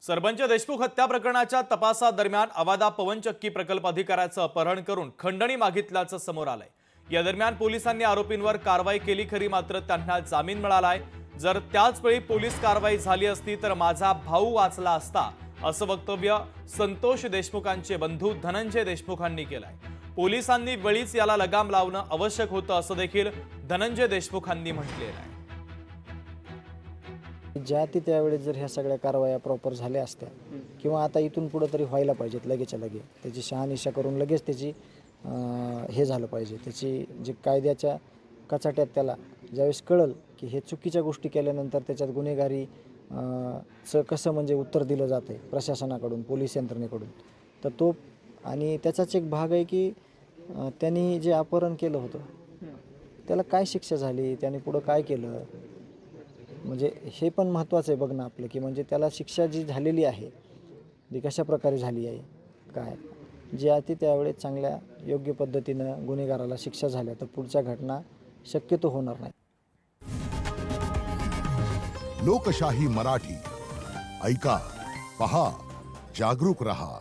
सरपंच देशमुख हत्या प्रकरणाच्या तपासादरम्यान अवादा पवनचक्की प्रकल्प अधिकाऱ्याचं अपहरण करून खंडणी मागितल्याचं समोर आलंय। या दरम्यान पोलिसांनी आरोपींवर कारवाई केली खरी, मात्र त्यांना जामीन मिळालाय। जर त्याच वेळी पोलीस कारवाई झाली असती तर माझा भाऊ वाचला असता, असं वक्तव्य संतोष देशमुखांचे बंधू धनंजय देशमुखांनी केलंय। पोलिसांनी वेळीच याला लगाम लावणं आवश्यक होतं, असं देखील धनंजय देशमुखांनी म्हटलेलं आहे। ज्या ती त्यावेळेस जर ह्या सगळ्या कारवाया प्रॉपर झाल्या असत्या किंवा आता इथून पुढे तरी व्हायला पाहिजेत, लगेचच्या लगे त्याची शहानिशा करून लगेच त्याची हे झालं पाहिजे। त्याची जे कायद्याच्या कचाट्यात त्याला ज्यावेळेस कळल की हे चुकीच्या गोष्टी केल्यानंतर त्याच्यात गुन्हेगारी कसं म्हणजे उत्तर दिलं जातं आहे प्रशासनाकडून, पोलीस यंत्रणेकडून, तर तो आणि त्याचाच एक भाग आहे की त्यांनी जे अपहरण केलं होतं त्याला काय शिक्षा झाली, त्याने पुढं काय केलं, म्हणजे हे पण महत्त्वाचं आहे बघणं आपलं, की म्हणजे त्याला शिक्षा जी झालेली आहे ती कशा प्रकारे झाली आहे, काय जे आहे त्यावेळेस चांगल्या योग्य पद्धतीनं गुन्हेगाराला शिक्षा झाल्या तर पुढच्या घटना शक्यतो होणार नाही। लोकशाही मराठी ऐका, पहा, जागरूक रहा।